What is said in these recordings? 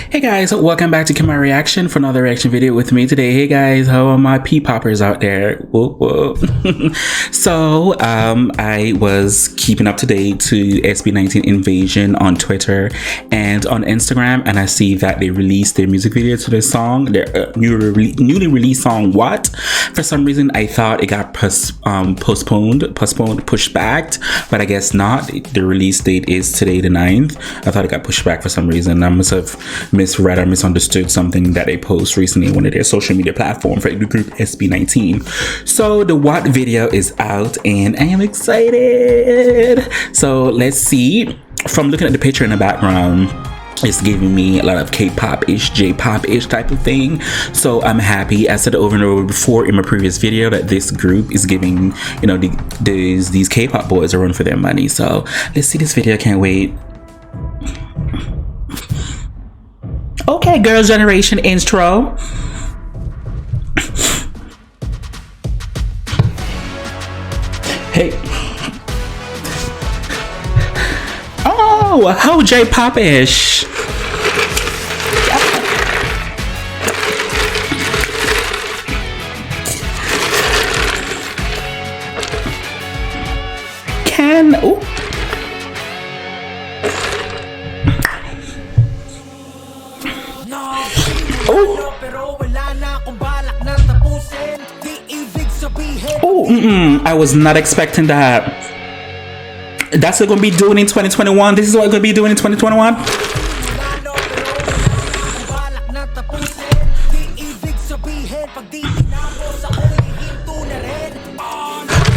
Hey guys, welcome back to Kima Reaction for another reaction video with me today. Hey guys, how are my P-poppers out there? Whoop, whoop. So, I was keeping up to date to SB19 Invasion on Twitter and on Instagram, and I see that they released their music video to their song, their newly released song, What? For some reason, I thought it got pushed back, but I guess not. The release date is today, the 9th. I thought it got pushed back for some reason. I must have misread or misunderstood something that they post recently on one of their social media platform for the group SB19. So the What video is out and I am excited. So let's see. From looking at the picture in the background, it's giving me a lot of K-pop-ish, J-pop-ish type of thing. So I'm happy. I said over and over before in my previous video that this group is giving, you know, these K-pop boys a run for their money. So let's see this video. I can't wait. Okay, Girls' Generation intro. Hey. Oh, how J-pop-ish. Ooh. Oh, I was not expecting that. That's what we're gonna be doing in 2021. This is what we're gonna be doing in 2021.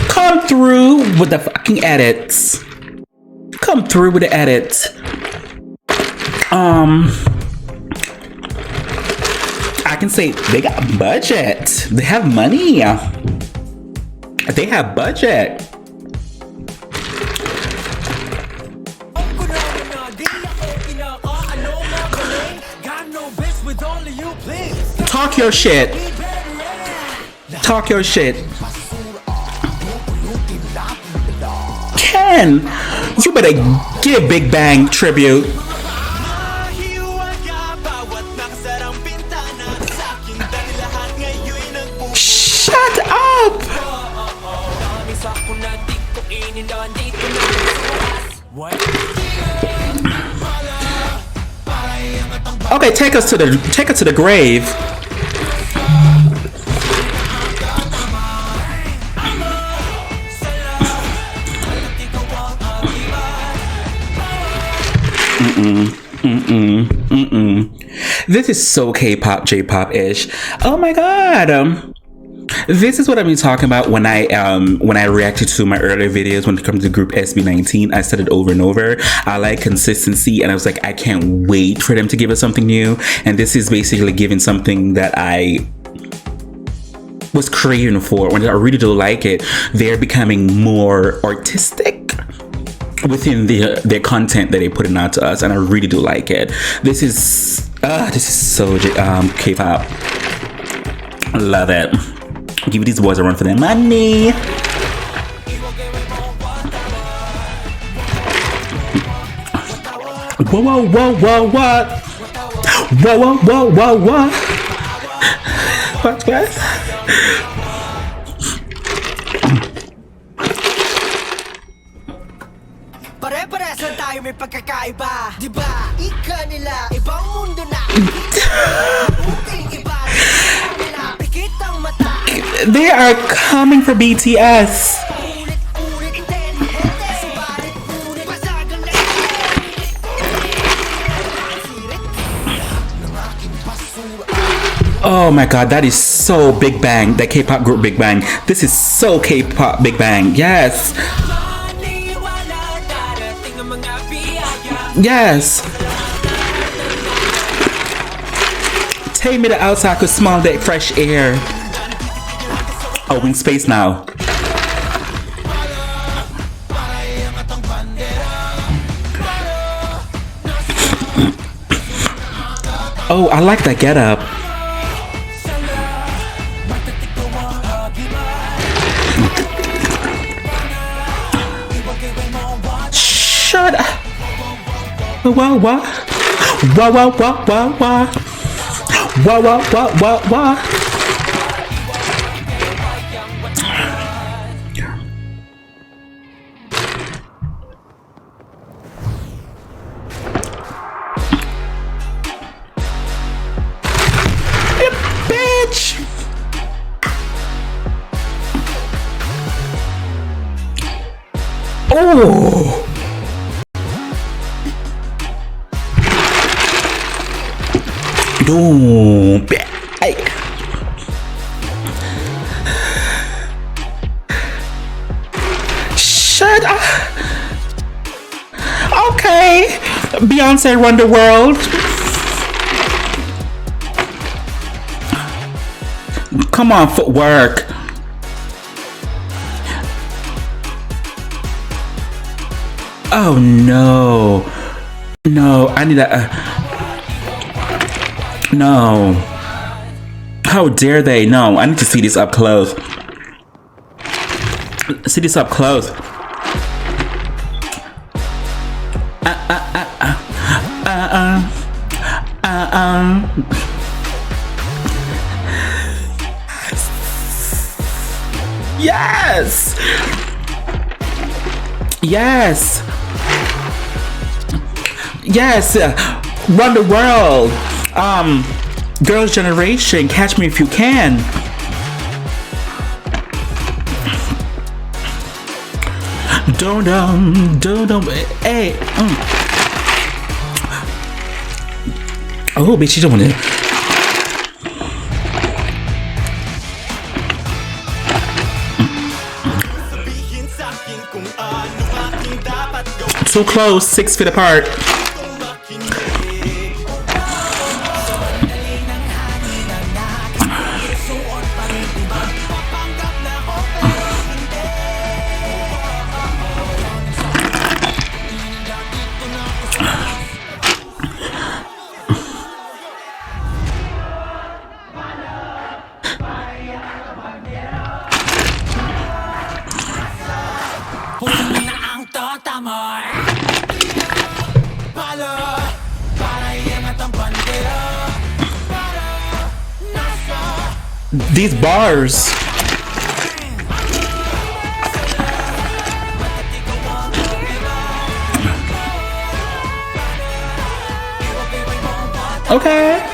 Come through with the fucking edits. Come through with the edits. I can say they got budget. They have money. They have budget. Talk your shit. Talk your shit. Ken, you better give Big Bang tribute. Shut up! Okay, take us to the grave. This is so K-pop, J-pop-ish. Oh my god. This is what I've been talking about when I reacted to my earlier videos when it comes to group SB19. I said it over and over. I like consistency, and I was like, I can't wait for them to give us something new. And this is basically giving something that I was craving for. When I really do like it, they're becoming more artistic within their content that they're putting out to us, and I really do like it. This is so K-pop. I love it. Give these boys a run for their money. Whoa, whoa, whoa, whoa, what? Whoa, whoa, whoa, whoa, what? What? Pare-parehas lang tayo may pagkakaiba, diba? Ika nila, ibang mundo na. Iba, pikit ang mata. They are coming for BTS. Oh my god, that is so Big Bang. That K-pop group Big Bang. This is so K-pop Big Bang. Yes. Yes. Take me to outside, cause smell that fresh air. Oh, we're in space now. Oh, I like that getup. Shut up. Wah wah. Wah wah wah wah wah. Wah wah wah wah wah. Bitch. Oh. No. Hey. Shut up. Okay. Beyonce run the world. Come on, footwork. Oh no. No, I need a. No. How dare they? No, I need to see this up close. See this up close. Yes. Yes. Yes. Run the world. Girls' Generation, Catch Me If You Can. Don't hey. Oh, bitch, you don't want it. Too close, 6 feet apart. These bars. Okay.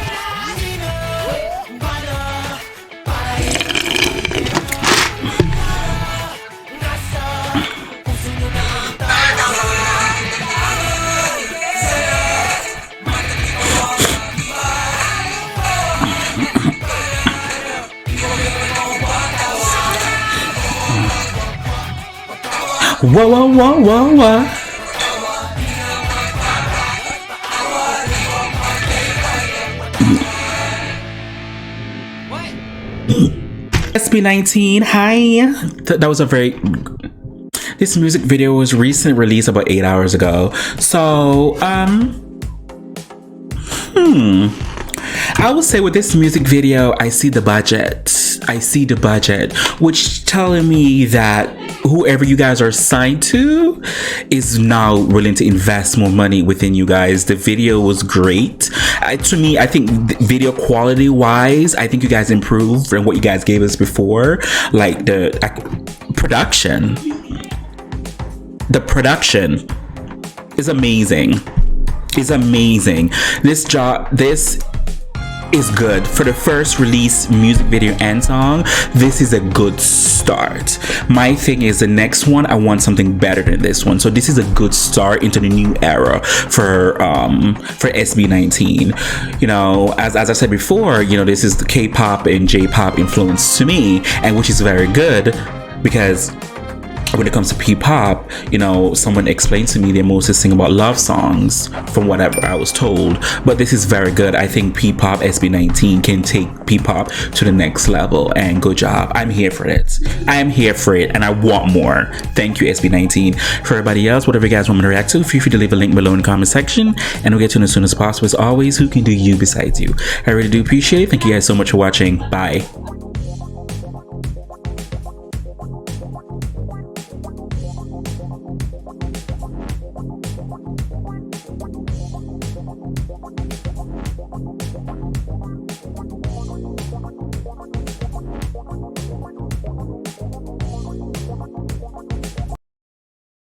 Whoa, whoa, whoa, whoa, whoa. SB19, hi. That was a very... This music video was recently released about 8 hours ago. So, I would say with this music video, I see the budget. Which telling me that whoever you guys are signed to is now willing to invest more money within you guys. The video was great. To me, I think video quality wise, I think you guys improved from what you guys gave us before. Like the production. The production is amazing. This is good for the first release music video and song. This is a good start. My thing is the next one, I want something better than this one. So this is a good start into the new era for SB19. You know, as I said before, you know, this is the K-pop and J-pop influence to me, and which is very good because when it comes to P-pop, you know, someone explained to me they mostly sing about love songs from whatever I was told, but this is very good. I think P-pop SB19 can take P-pop to the next level, and good job. I'm here for it, and I want more. Thank you, SB19. For everybody else, whatever you guys want me to react to, feel free to leave a link below in the comment section, and we'll get to it as soon as possible. As always, who can do you besides you? I really do appreciate it. Thank you guys so much for watching. Bye.